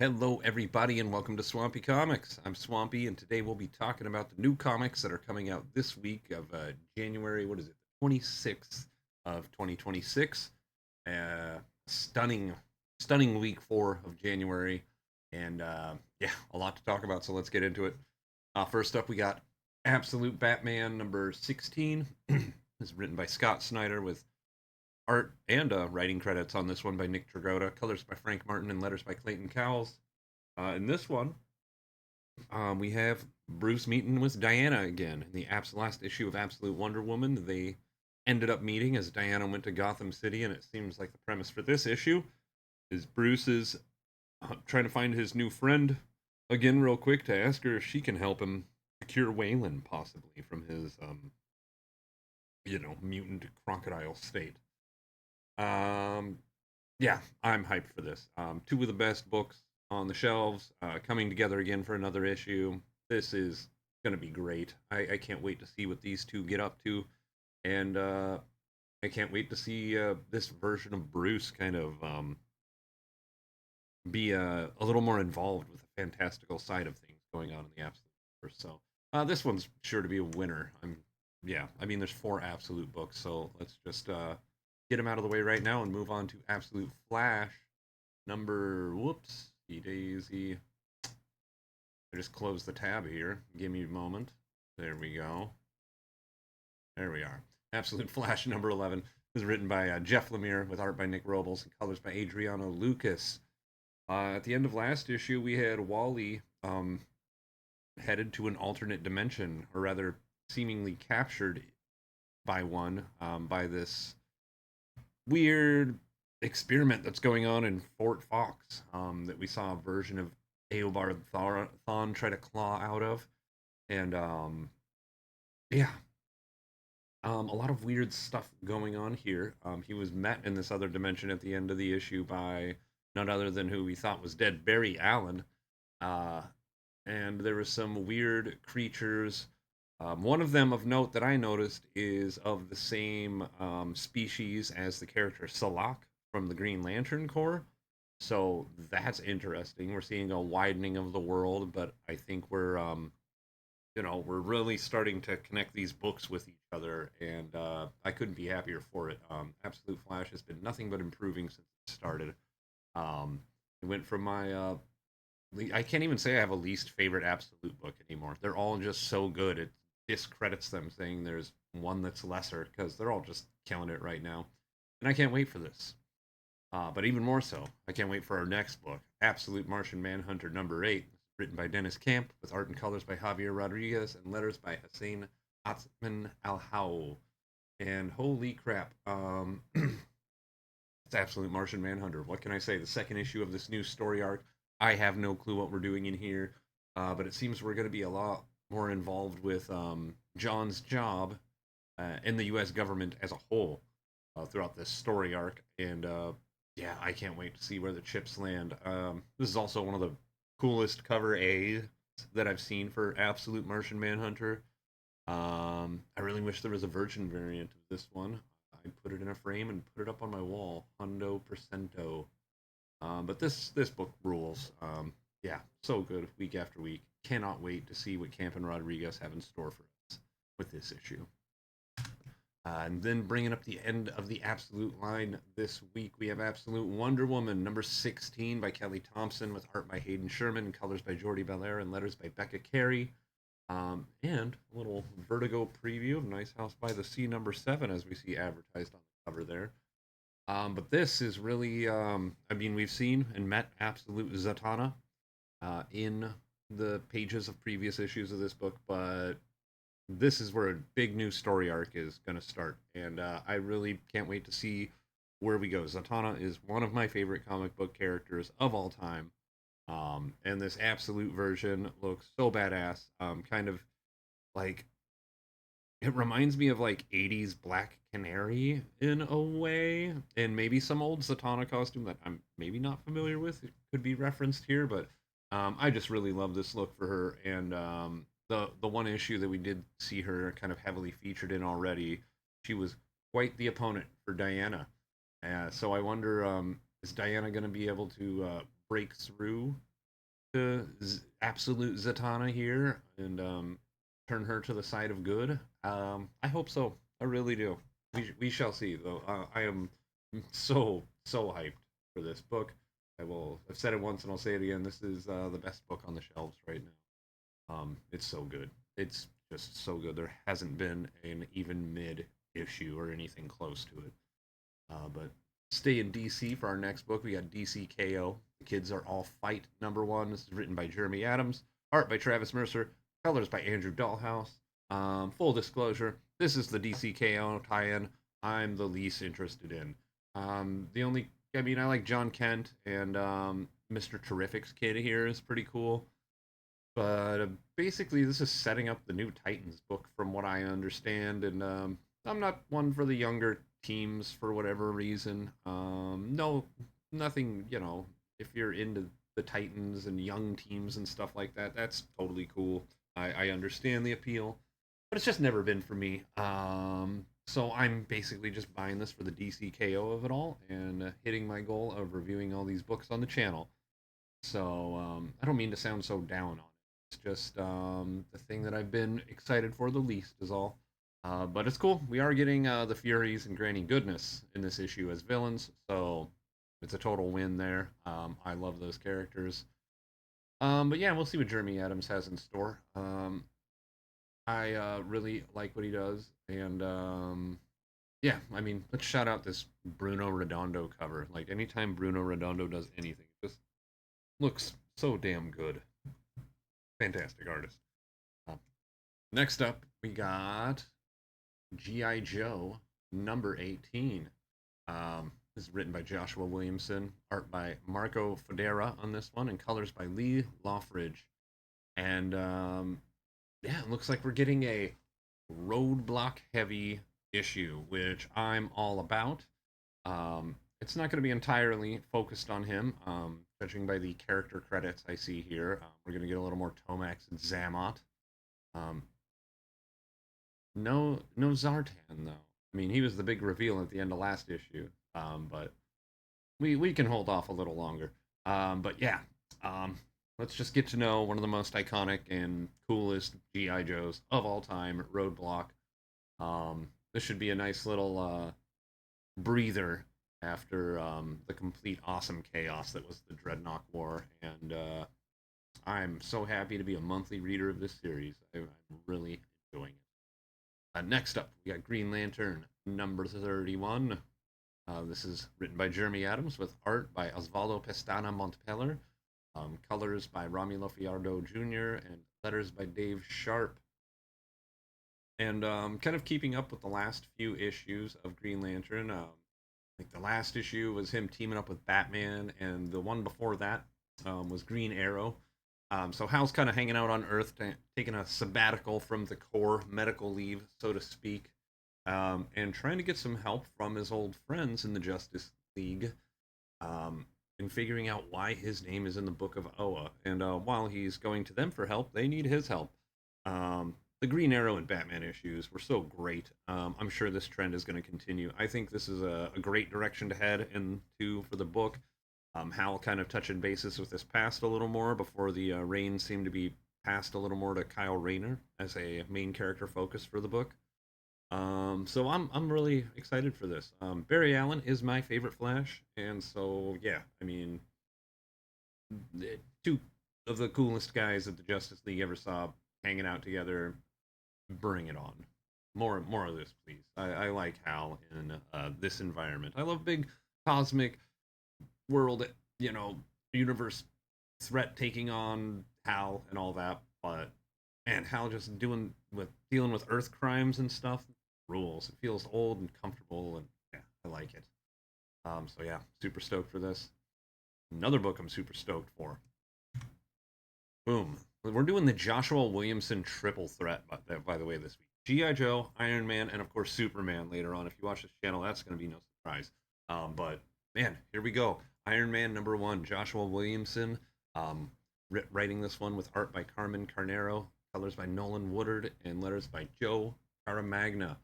Hello, everybody, and welcome to Swampy Comics. I'm Swampy, and today we'll be talking about the new comics that are coming out this week of January, 26th of 2026. Uh, stunning, stunning week 4 of January, and yeah, a lot to talk about, so let's get into it. First up, we got Absolute Batman number 16. It's written by Scott Snyder with art and writing credits on this one by Nick Dragotta, colors by Frank Martin, and letters by Clayton Cowles. In this one, we have Bruce meeting with Diana again. In the last issue of Absolute Wonder Woman, they ended up meeting as Diana went to Gotham City, and it seems like the premise for this issue is Bruce is trying to find his new friend again, real quick, to ask her if she can help him cure Waylon, possibly from his, mutant crocodile state. Um, yeah, I'm hyped for this. Two of the best books on the shelves, coming together again for another issue. This is going to be great. I can't wait to see what these two get up to, and I can't wait to see this version of Bruce kind of be a little more involved with the fantastical side of things going on in the Absolute universe. So this one's sure to be a winner. Yeah. I mean, there's four Absolute books, so let's just get them out of the way right now and move on to Absolute Flash number. Whoops, daisy. I just closed the tab here. Give me a moment. There we go. There we are. Absolute Flash number 11 is written by Jeff Lemire with art by Nick Robles and colors by Adriano Lucas. At the end of last issue, we had Wally headed to an alternate dimension, or rather, seemingly captured by one, by this weird experiment that's going on in Fort Fox, that we saw a version of Eobard Thawne try to claw out of. And yeah, a lot of weird stuff going on here. He was met in this other dimension at the end of the issue by none other than who we thought was dead, Barry Allen. Uh, and there were some weird creatures. One of them of note that I noticed is of the same species as the character Salak from the Green Lantern Corps. So that's interesting. We're seeing a widening of the world, but I think we're really starting to connect these books with each other, and I couldn't be happier for it. Absolute Flash has been nothing but improving since it started. It went from my I can't even say I have a least favorite Absolute book anymore. They're all just so good. It discredits them saying there's one that's lesser because they're all just killing it right now. And I can't wait for this. But even more so, I can't wait for our next book, Absolute Martian Manhunter number 8, written by Dennis Camp, with art and colors by Javier Rodriguez and letters by Hussein Atzman Al How. And holy crap, it's Absolute Martian Manhunter. What can I say? The second issue of this new story arc. I have no clue what we're doing in here, but it seems we're going to be a lot more involved with John's job in the U.S. government as a whole throughout this story arc. And yeah, I can't wait to see where the chips land. This is also one of the coolest cover A's that I've seen for Absolute Martian Manhunter. I really wish there was a virgin variant of this one. I'd put it in a frame and put it up on my wall. Hundo percento. But this book rules. Yeah, so good week after week. Cannot wait to see what Camp and Rodriguez have in store for us with this issue. And then bringing up the end of the Absolute line this week, we have Absolute Wonder Woman, number 16 by Kelly Thompson, with art by Hayden Sherman, colors by Jordi Belair, and letters by Becca Carey. And a little Vertigo preview of Nice House by the Sea, number 7, as we see advertised on the cover there. But this is really, we've seen and met Absolute Zatanna in the pages of previous issues of this book, but this is where a big new story arc is going to start, and I really can't wait to see where we go. Zatanna is one of my favorite comic book characters of all time, and this Absolute version looks so badass. Kind of like it reminds me of like 80s Black Canary in a way, and maybe some old Zatanna costume that I'm maybe not familiar with. It could be referenced here, but I just really love this look for her. And the one issue that we did see her kind of heavily featured in already, she was quite the opponent for Diana. So I wonder, is Diana going to be able to break through to absolute Zatanna here and turn her to the side of good? I hope so. I really do. We shall see, though. I am so hyped for this book. I've said it once and I'll say it again. This is the best book on the shelves right now. It's so good. It's just so good. There hasn't been an even mid issue or anything close to it. But stay in DC for our next book. We got DC KO. The Kids Are All Fight #1. This is written by Jeremy Adams, art by Travis Mercer, colors by Andrew Dahlhaus. Full disclosure, this is the DC KO tie-in I'm the least interested in. I like John Kent and Mr. Terrific's kid here is pretty cool. But basically, this is setting up the new Titans book, from what I understand. And I'm not one for the younger teams for whatever reason. No, nothing. If you're into the Titans and young teams and stuff like that, that's totally cool. I understand the appeal, but it's just never been for me. So I'm basically just buying this for the DC KO of it all and hitting my goal of reviewing all these books on the channel. So I don't mean to sound so down on it. It's just the thing that I've been excited for the least is all. But it's cool. We are getting the Furies and Granny Goodness in this issue as villains, so it's a total win there. I love those characters. But yeah, we'll see what Jeremy Adams has in store. I really like what he does, and yeah, let's shout out this Bruno Redondo cover. Like, anytime Bruno Redondo does anything, it just looks so damn good. Fantastic artist. Next up, we got G.I. Joe #18. This is written by Joshua Williamson, art by Marco Fodera on this one, and colors by Lee Loffridge. And yeah, it looks like we're getting a roadblock heavy issue, which I'm all about. It's not going to be entirely focused on him, judging by the character credits I see here. We're going to get a little more Tomax and Zammot. No Zartan, though. He was the big reveal at the end of last issue, but we can hold off a little longer. But yeah, let's just get to know one of the most iconic and coolest G.I. Joes of all time, Roadblock. This should be a nice little breather after the complete awesome chaos that was the Dreadnought War, and I'm so happy to be a monthly reader of this series. I'm really enjoying it. Next up, we got Green Lantern #31. This is written by Jeremy Adams with art by Osvaldo Pestana Montpeller, colors by Romulo Fiardo Jr., and letters by Dave Sharp. And kind of keeping up with the last few issues of Green Lantern. Like, the last issue was him teaming up with Batman, and the one before that was Green Arrow. So Hal's kind of hanging out on Earth, taking a sabbatical from the Corps, medical leave, so to speak, and trying to get some help from his old friends in the Justice League, in figuring out why his name is in the Book of Oa. And while he's going to them for help, they need his help. The Green Arrow and Batman issues were so great. I'm sure this trend is going to continue. I think this is a great direction to head into for the book. Hal kind of touching bases with his past a little more before the reins seem to be passed a little more to Kyle Rayner as a main character focus for the book. So I'm really excited for this. Barry Allen is my favorite Flash, and so yeah, two of the coolest guys that the Justice League ever saw hanging out together. Bring it on. More of this, please. I like Hal in this environment. I love big cosmic world, universe threat taking on Hal and all that. But man, Hal just dealing with Earth crimes and stuff rules. It feels old and comfortable, and yeah, I like it. So yeah, super stoked for this. Another book I'm super stoked for. Boom. We're doing the Joshua Williamson triple threat, by the way, this week. G.I. Joe, Iron Man, and of course Superman later on. If you watch this channel, that's going to be no surprise. But man, here we go. Iron Man #1, Joshua Williamson. Writing this one with art by Carmen Carnero, colors by Nolan Woodard, and letters by Joe Caramagna.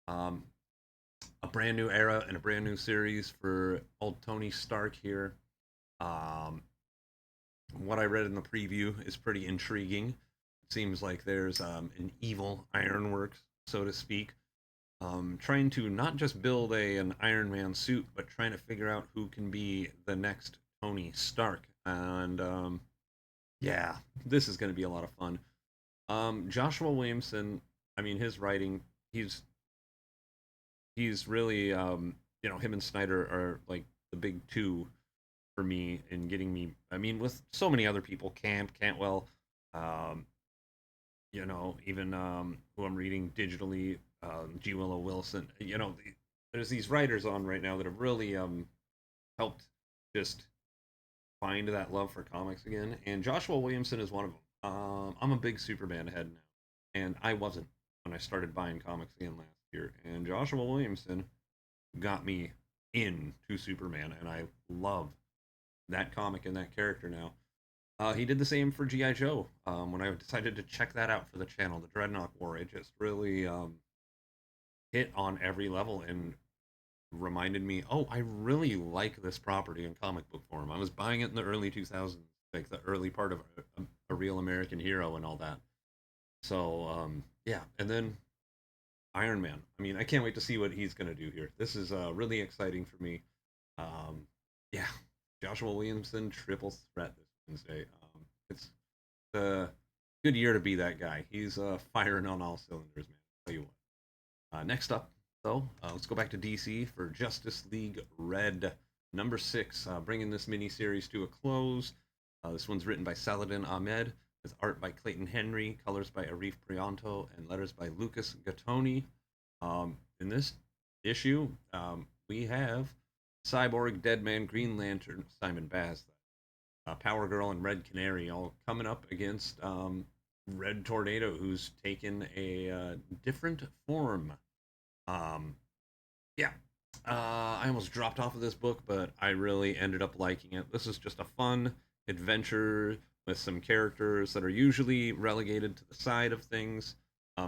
A brand new era and a brand new series for old Tony Stark here. what I read in the preview is pretty intriguing. It seems like there's an evil ironworks, so to speak, trying to not just build an Iron Man suit, but trying to figure out who can be the next Tony Stark. And yeah, this is going to be a lot of fun. Joshua Williamson, I mean, his writing, he's he's really, him and Snyder are like the big two for me in getting me. I mean, with so many other people, Cantwell, um, even who I'm reading digitally, G. Willow Wilson. There's these writers on right now that have really helped just find that love for comics again. And Joshua Williamson is one of them. I'm a big Superman head now, and I wasn't when I started buying comics again last year. And Joshua Williamson got me into Superman, and I love that comic and that character now. He did the same for GI Joe. When I decided to check that out for the channel, the Dreadnought War, it just really hit on every level and reminded me, oh, I really like this property in comic book form. I was buying it in the early 2000s, like the early part of a Real American Hero and all that. So yeah, and then Iron Man. I mean, I can't wait to see what he's gonna do here. This is really exciting for me. Um, yeah, Joshua Williamson triple threat this Wednesday. It's a good year to be that guy. He's firing on all cylinders, man. I'll tell you what. Next up, though, let's go back to DC for Justice League Red, number 6, bringing this miniseries to a close. This one's written by Saladin Ahmed, with art by Clayton Henry, colors by Arif Prianto, and letters by Lucas Gattoni. In this issue, we have Cyborg, Deadman, Green Lantern, Simon Baz, Power Girl, and Red Canary all coming up against Red Tornado, who's taken a different form. Um, yeah, I almost dropped off of this book, but I really ended up liking it. This is just a fun adventure with some characters that are usually relegated to the side of things.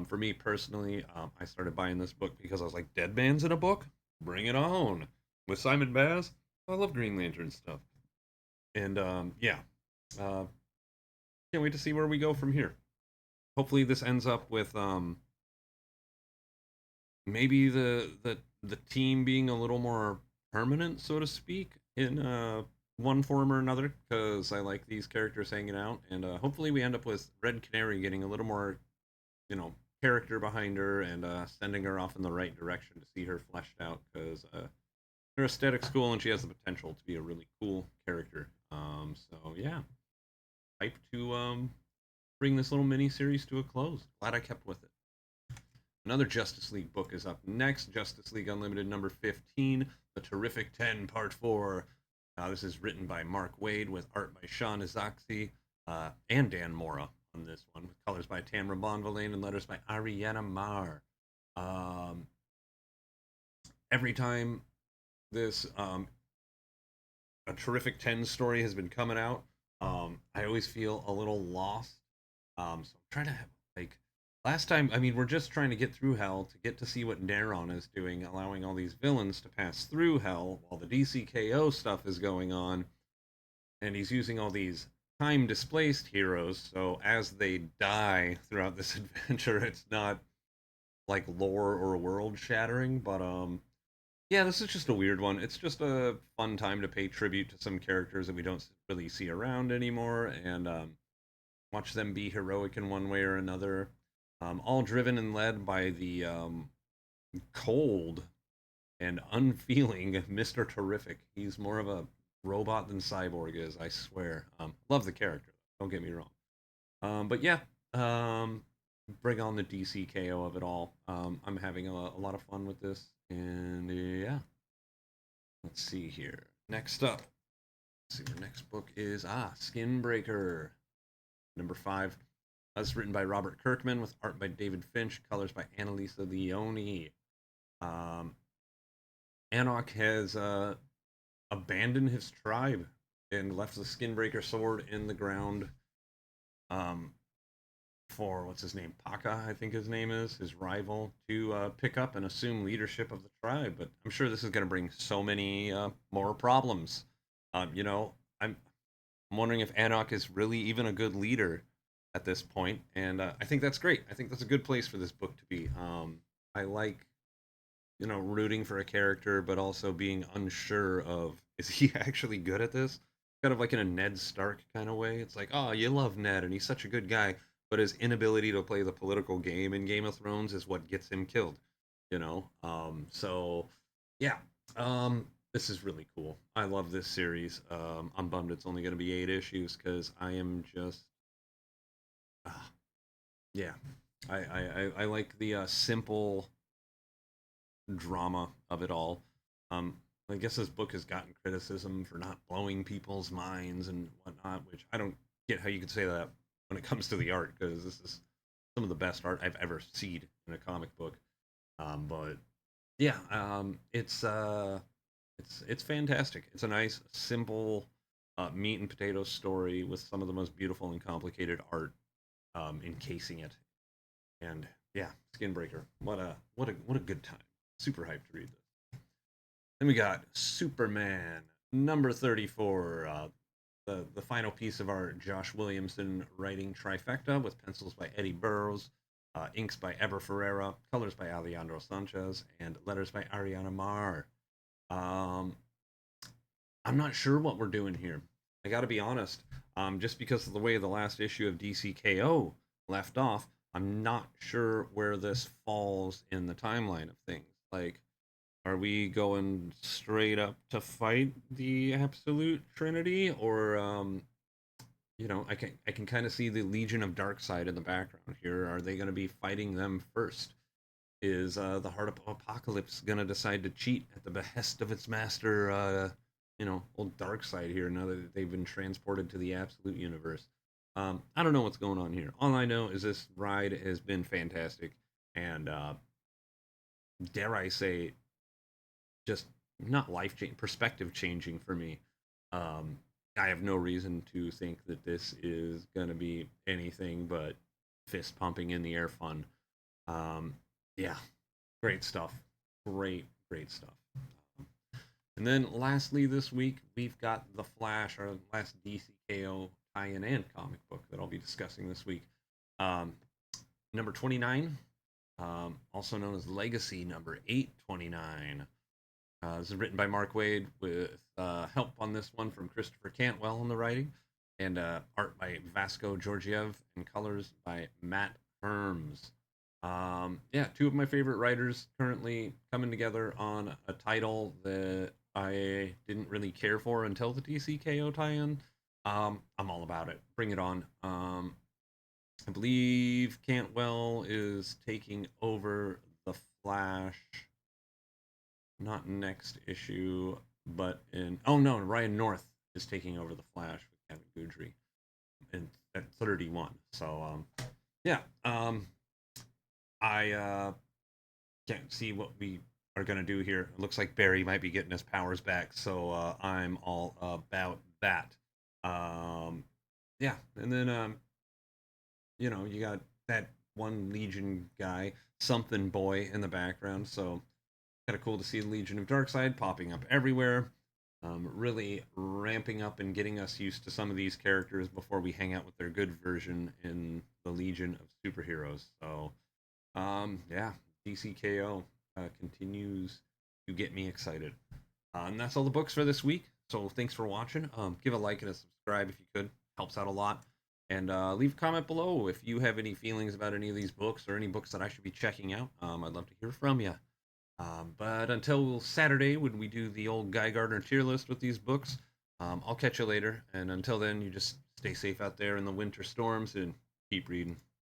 For me personally, I started buying this book because I was like, Dead Man's in a book? Bring it on. With Simon Baz, I love Green Lantern stuff. And yeah, uh, can't wait to see where we go from here. Hopefully, this ends up with maybe the team being a little more permanent, so to speak, in one form or another. Because I like these characters hanging out, and hopefully we end up with Red Canary getting a little more, you know, character behind her and sending her off in the right direction to see her fleshed out. Because her aesthetic's cool, and she has the potential to be a really cool character. So yeah, hype to bring this little mini series to a close. Glad I kept with it. Another Justice League book is up next. Justice League Unlimited number 15, The Terrific 10, Part 4. This is written by Mark Waid with art by Sean Izaakse and Dan Mora on this one, with colors by Tamra Bonvillain and letters by Ariana Mar. Every time this a Terrific 10 story has been coming out, I always feel a little lost. So I'm trying to have, like, last time, I mean, we're just trying to get through Hell to get to see what Neron is doing, allowing all these villains to pass through Hell while the DCKO stuff is going on. And he's using all these time displaced heroes, so as they die throughout this adventure, it's not like lore or world shattering, but yeah, this is just a weird one. It's just a fun time to pay tribute to some characters that we don't really see around anymore, and watch them be heroic in one way or another. All driven and led by the cold and unfeeling Mr. Terrific. He's more of a robot than Cyborg is, I swear. Love the character, don't get me wrong. But yeah, bring on the DCKO of it all. I'm having a lot of fun with this, and yeah. Let's see here. Next up, let's see, the next book is Skinbreaker, number 5. That's written by Robert Kirkman with art by David Finch, colors by Annalisa Leone. Anarch has abandoned his tribe and left the Skinbreaker sword in the ground for, what's his name, Paka, I think his name is, his rival, to pick up and assume leadership of the tribe. But I'm sure this is going to bring so many more problems. You know, I'm I'm wondering if Anok is really even a good leader at this point, and I think that's great. I think that's a good place for this book to be. I like, rooting for a character, but also being unsure of, is he actually good at this? Kind of like in a Ned Stark kind of way. It's like, oh, you love Ned and he's such a good guy, but his inability to play the political game in Game of Thrones is what gets him killed. So yeah, this is really cool. I love this series. I'm bummed it's only going to be 8 issues because I am just, uh, yeah. I like the simple drama of it all. Um, I guess this book has gotten criticism for not blowing people's minds and whatnot, which I don't get how you could say that when it comes to the art, because this is some of the best art I've ever seen in a comic book. But yeah, it's fantastic. It's a nice, simple meat and potato story with some of the most beautiful and complicated art encasing it. And yeah, Skinbreaker. What a good time. Super hyped to read this. Then we got Superman number 34. The final piece of our Josh Williamson writing trifecta with pencils by Eddie Burrows, inks by Eber Ferreira, colors by Alejandro Sanchez, and letters by Ariana Mar. Um, I'm not sure what we're doing here. I got to be honest. Just because of the way the last issue of DCKO left off, I'm not sure where this falls in the timeline of things. Like, are we going straight up to fight the Absolute Trinity, or I can kind of see the Legion of Darkseid in the background here. Are they going to be fighting them first? Is the Heart of Apocalypse going to decide to cheat at the behest of its master, old Darkseid here, now that they've been transported to the Absolute Universe? I don't know what's going on here. All I know is this ride has been fantastic, and dare I say, just not life changing, perspective changing for me. Um, I have no reason to think that this is going to be anything but fist pumping in the air fun. Um, yeah, great stuff. Great stuff. And then lastly, this week, we've got The Flash, our last DCKO tie in and comic book that I'll be discussing this week. Um, number 29, also known as Legacy number 829. This is written by Mark Waid with help on this one from Christopher Cantwell in the writing, and art by Vasco Georgiev, and colors by Matt Herms. Yeah, two of my favorite writers currently coming together on a title that I didn't really care for until the DCKO tie-in. I'm all about it. Bring it on. I believe Cantwell is taking over the Flash, not next issue, but in, oh no, Ryan North is taking over the Flash with Kevin Goodry in at 31. So yeah, I can't see what we are gonna do here. It looks like Barry might be getting his powers back, so I'm all about that. Um, yeah, and then you got that one Legion guy, something boy in the background, so kind of cool to see the Legion of Darkseid popping up everywhere. Really ramping up and getting us used to some of these characters before we hang out with their good version in the Legion of Superheroes. So, yeah, DCKO continues to get me excited. And that's all the books for this week. So thanks for watching. Give a like and a subscribe if you could. Helps out a lot. And leave a comment below if you have any feelings about any of these books or any books that I should be checking out. I'd love to hear from you. But until Saturday, when we do the old Guy Gardner tier list with these books, I'll catch you later. And until then, you just stay safe out there in the winter storms and keep reading.